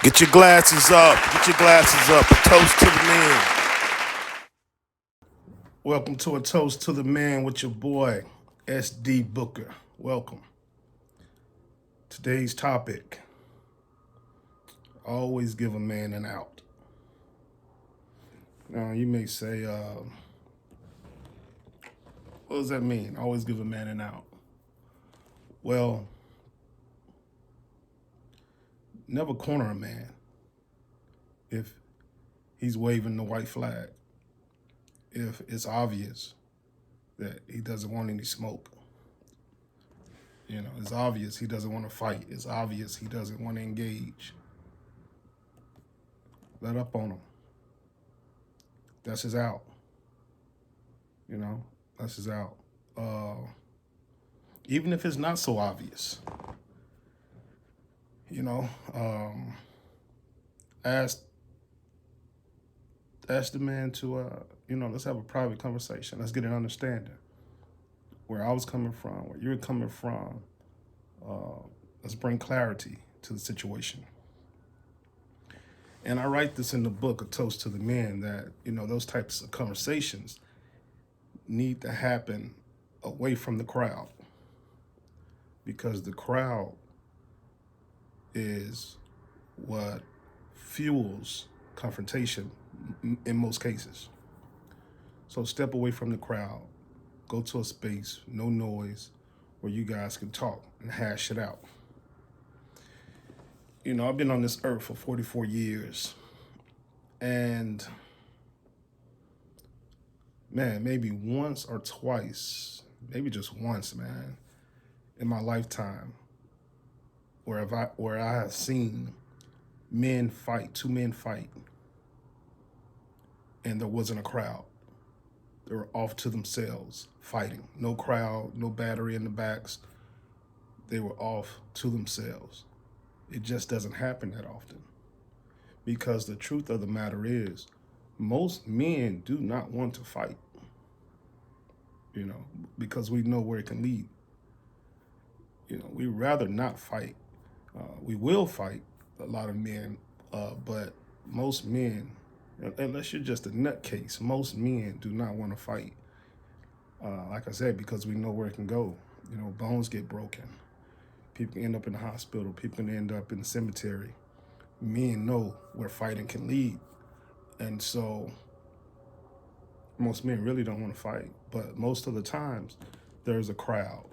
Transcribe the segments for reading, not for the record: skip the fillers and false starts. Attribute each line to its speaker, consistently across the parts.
Speaker 1: Get your glasses up. Get your glasses up. A toast to the men. Welcome to A Toast to the Man with your boy, SD Booker. Welcome. Today's topic, always give a man an out. Now, you may say, what does that mean? Always give a man an out. Well, never corner a man if he's waving the white flag, if it's obvious that he doesn't want any smoke. You know, it's obvious he doesn't want to fight. It's obvious he doesn't want to engage. Let up on him. That's his out. You know, that's his out. Even if it's not so obvious. You know, ask the man to, let's have a private conversation. Let's get an understanding. Where I was coming from, where you're coming from. Let's bring clarity to the situation. And I write this in the book, A Toast to the Men, that, those types of conversations need to happen away from the crowd. Because the crowd is what fuels confrontation in most cases. So step away from the crowd. Go to a space, no noise, where you guys can talk and hash it out. I've been on this earth for 44 years. And, man, maybe once or twice, maybe just once, man, in my lifetime, where I have seen men fight, two men fight, and there wasn't a crowd. They were off to themselves, fighting. No crowd, no battery in the backs. They were off to themselves. It just doesn't happen that often. Because the truth of the matter is, most men do not want to fight. Because we know where it can lead. We'd rather not fight. We will fight, a lot of men, but most men, unless you're just a nutcase, most men do not want to fight. Like I said, because we know where it can go. Bones get broken. People can end up in the hospital. People can end up in the cemetery. Men know where fighting can lead. And so most men really don't want to fight. But most of the times, there's a crowd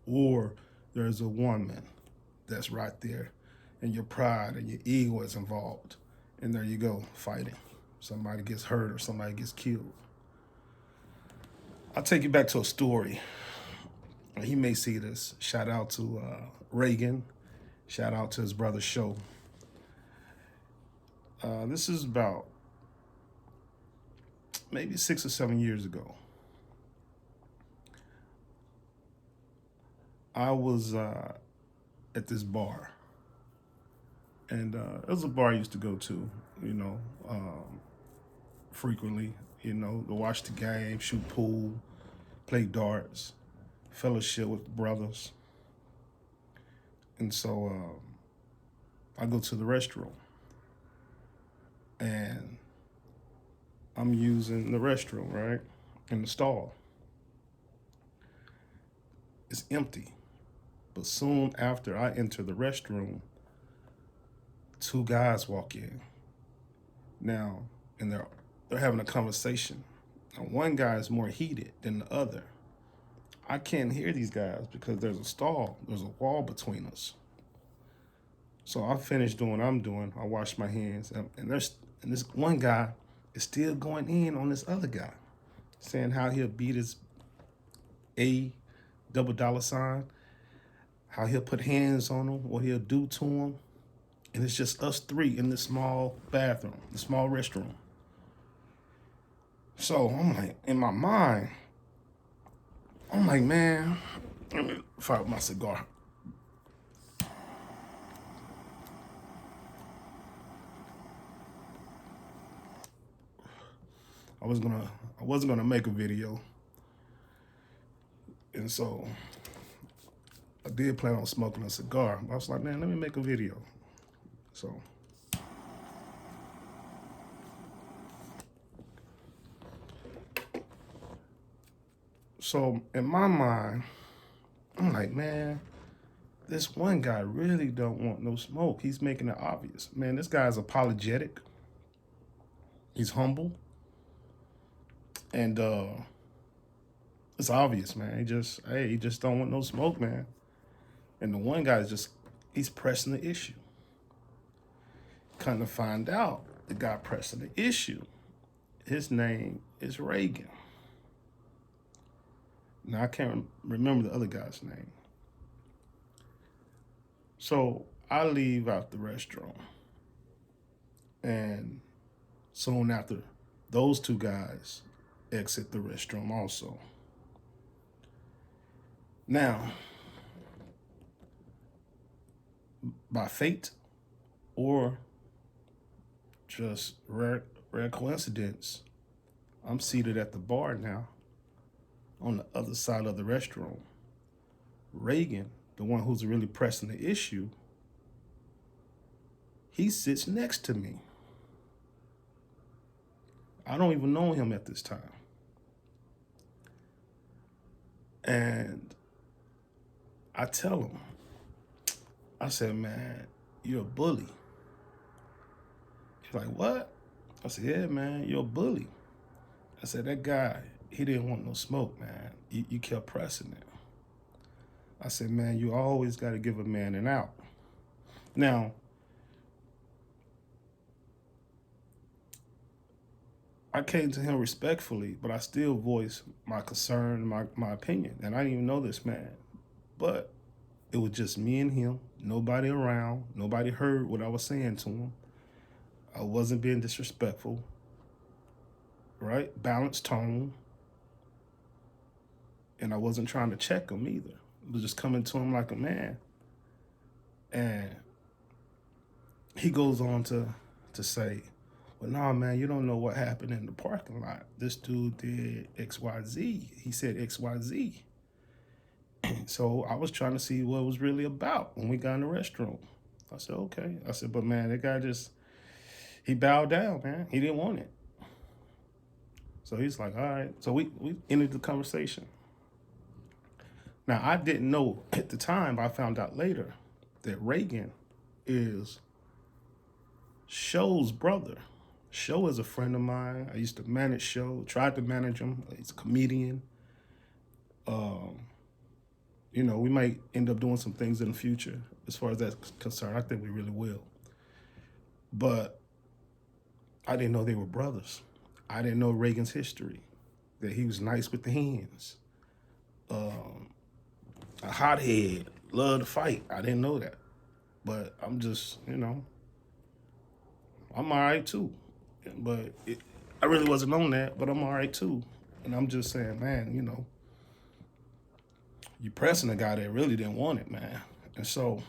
Speaker 1: or there's a woman that's right there. And your pride and your ego is involved. And there you go, fighting. Somebody gets hurt or somebody gets killed. I'll take you back to a story. He may see this. Shout out to Reagan. Shout out to his brother Show. This is about maybe 6 or 7 years ago. I was at this bar. And it was a bar I used to go to, frequently, to watch the game, shoot pool, play darts, fellowship with brothers. And so I go to the restroom. And I'm using the restroom, right, in the stall. It's empty. But soon after I enter the restroom, 2 guys walk in. Now, and they're having a conversation. Now, one guy is more heated than the other. I can't hear these guys because there's a stall. There's a wall between us. So I finished doing what I'm doing. I wash my hands. And this one guy is still going in on this other guy, saying how he'll beat his $$, how he'll put hands on him, what he'll do to him. And it's just us 3 in this small bathroom, the small restroom. So I'm like, in my mind, I'm like, man, let me fire up my cigar. I wasn't gonna make a video. And so I did plan on smoking a cigar. But I was like, man, let me make a video. So So in my mind, I'm like, man, this one guy really don't want no smoke. He's making it obvious. Man, this guy's apologetic. He's humble. And it's obvious, man. He just don't want no smoke, man. And the one guy he's pressing the issue. Come to find out, the guy pressing the issue, his name is Reagan. Now, I can't remember the other guy's name. So I leave out the restaurant. And soon after, those two guys exit the restroom also. Now, by fate or just rare coincidence, I'm seated at the bar now on the other side of the restroom. Reagan, the one who's really pressing the issue, he sits next to me. I don't even know him at this time. And I tell him, I said, man, you're a bully. He's like, what? I said, yeah, man, you're a bully. I said, that guy, he didn't want no smoke, man. You kept pressing it. I said, man, you always got to give a man an out. Now, I came to him respectfully, but I still voiced my concern, my opinion. And I didn't even know this man. But it was just me and him, nobody around, nobody heard what I was saying to him. I wasn't being disrespectful, right? Balanced tone. And I wasn't trying to check him either. I was just coming to him like a man. And he goes on to say, well, nah, man, you don't know what happened in the parking lot. This dude did XYZ. He said XYZ. So I was trying to see what it was really about when we got in the restroom. I said, okay. I said, but man, that guy he bowed down, man. He didn't want it. So he's like, all right. So we ended the conversation. Now, I didn't know at the time, but I found out later that Reagan is Show's brother. Show is a friend of mine. I used to manage Show, tried to manage him. He's a comedian. You know, we might end up doing some things in the future as far as that's concerned. I think we really will. But I didn't know they were brothers. I didn't know Reagan's history, that he was nice with the hands. A hothead, loved to fight. I didn't know that. But I'm just, you know, I'm all right too. But I really wasn't on that, but I'm all right too. And I'm just saying, man, you know, you pressing a guy that really didn't want it, man. And so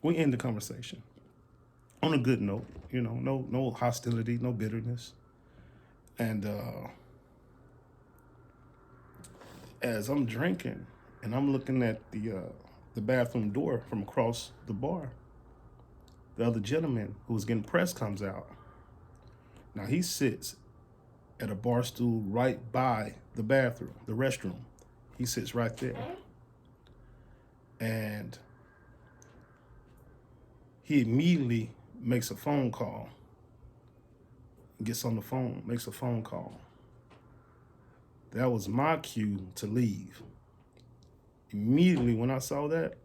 Speaker 1: we end the conversation on a good note, you know, no hostility, no bitterness. And as I'm drinking and I'm looking at the bathroom door from across the bar, the other gentleman who was getting pressed comes out. Now he sits at a bar stool right by the bathroom, the restroom. He sits right there. And he immediately makes a phone call. Gets on the phone, makes a phone call. That was my cue to leave. Immediately when I saw that,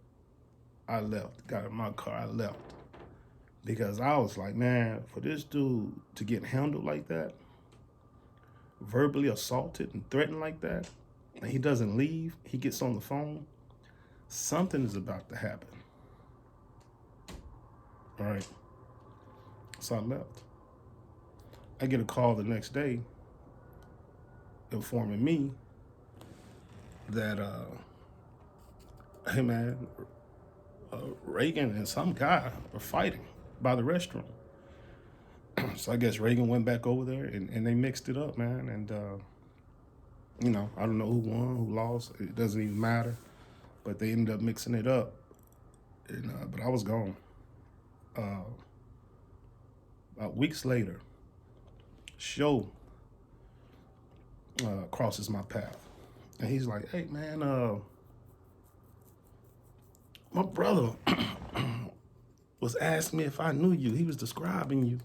Speaker 1: I left. Got in my car, I left. Because I was like, man, for this dude to get handled like that, verbally assaulted and threatened like that, and he doesn't leave, he gets on the phone, something is about to happen. All right. So I left. I get a call the next day informing me that, hey man, Reagan and some guy are fighting by the restroom. So I guess Reagan went back over there and they mixed it up, man. And, you know, I don't know who won, who lost. It doesn't even matter. But they ended up mixing it up. And, but I was gone. About weeks later, Show crosses my path. And he's like, hey, man, my brother was asking me if I knew you. He was describing you.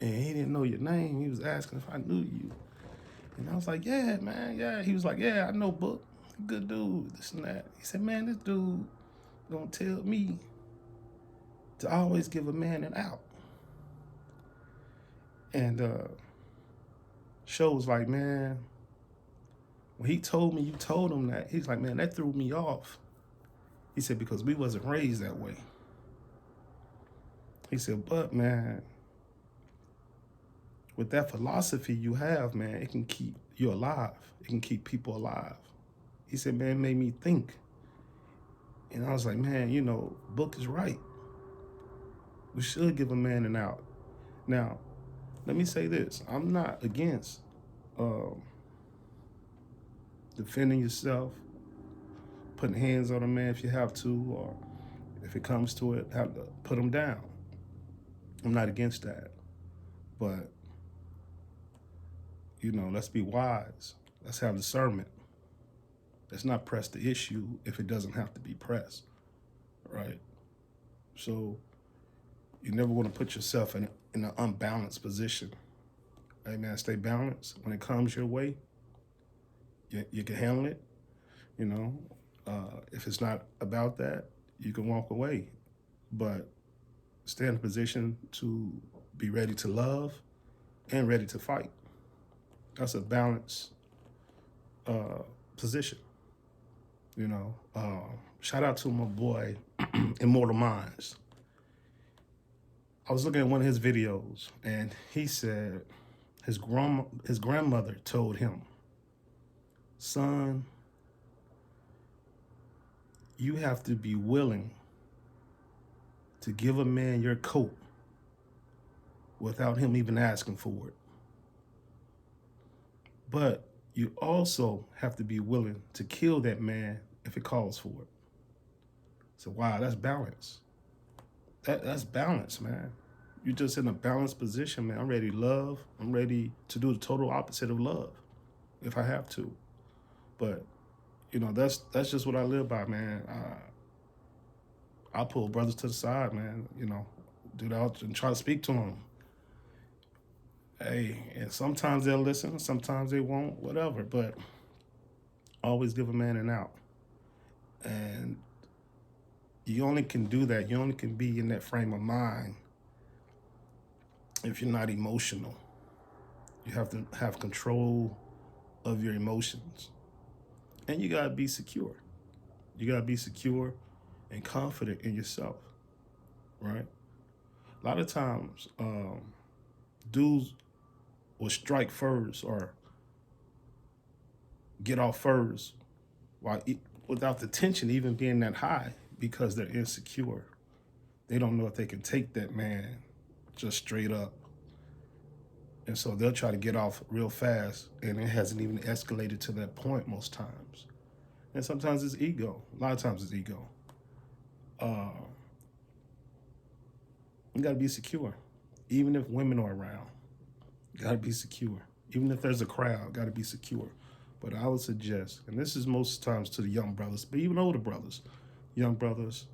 Speaker 1: And he didn't know your name. He was asking if I knew you. And I was like, yeah, man, yeah. He was like, yeah, I know Book. Good dude, this and that. He said, man, this dude gonna tell me to always give a man an out. And Show was like, man, when he told me you told him that, he's like, man, that threw me off. He said, because we wasn't raised that way. He said, but man, with that philosophy you have, man, it can keep you alive. It can keep people alive. He said, man, it made me think. And I was like, man, you know, Book is right. We should give a man an out. Now, let me say this. I'm not against defending yourself, putting hands on a man if you have to, or if it comes to it, have to put him down. I'm not against that. But, you know, let's be wise. Let's have discernment. Let's not press the issue if it doesn't have to be pressed, right? So you never want to put yourself in an unbalanced position. Hey, man, stay balanced. When it comes your way, you can handle it. You know, if it's not about that, you can walk away. But stay in a position to be ready to love and ready to fight. That's a balanced position. You know, shout out to my boy, Immortal Minds. I was looking at one of his videos, and he said his grandmother told him, son, you have to be willing to give a man your coat without him even asking for it. But you also have to be willing to kill that man if it calls for it. So, wow, that's balance. That's balance, man. You're just in a balanced position, man. I'm ready to love. I'm ready to do the total opposite of love if I have to. But, you know, that's just what I live by, man. I pull brothers to the side, man. You know, do that and try to speak to them. Hey, and sometimes they'll listen, sometimes they won't, whatever. But always give a man an out. And you only can do that. You only can be in that frame of mind if you're not emotional. You have to have control of your emotions. And you gotta be secure. You gotta be secure and confident in yourself, right? A lot of times, dudes will strike first or get off first without the tension even being that high because they're insecure. They don't know if they can take that man just straight up. And so they'll try to get off real fast, and it hasn't even escalated to that point most times. And sometimes it's ego. A lot of times it's ego. You gotta be secure. Even if women are around, you gotta be secure. Even if there's a crowd, gotta be secure. But I would suggest, and this is most times to the young brothers, but even older brothers, young brothers,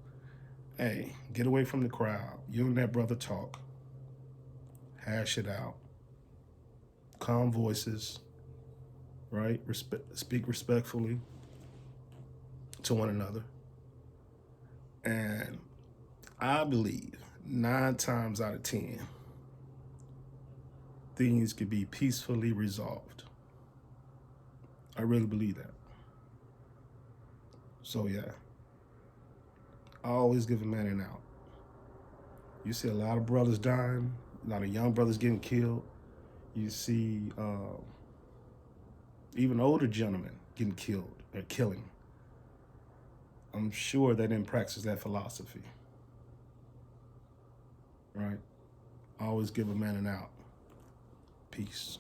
Speaker 1: hey, get away from the crowd. You and that brother talk. Hash it out. Calm voices, right? Speak respectfully to one another. And I believe 9 times out of 10, things could be peacefully resolved. I really believe that. So yeah, I always give a man an out. You see a lot of brothers dying, a lot of young brothers getting killed. You see even older gentlemen getting killed or killing. I'm sure they didn't practice that philosophy, right? Always give a man an out. Peace.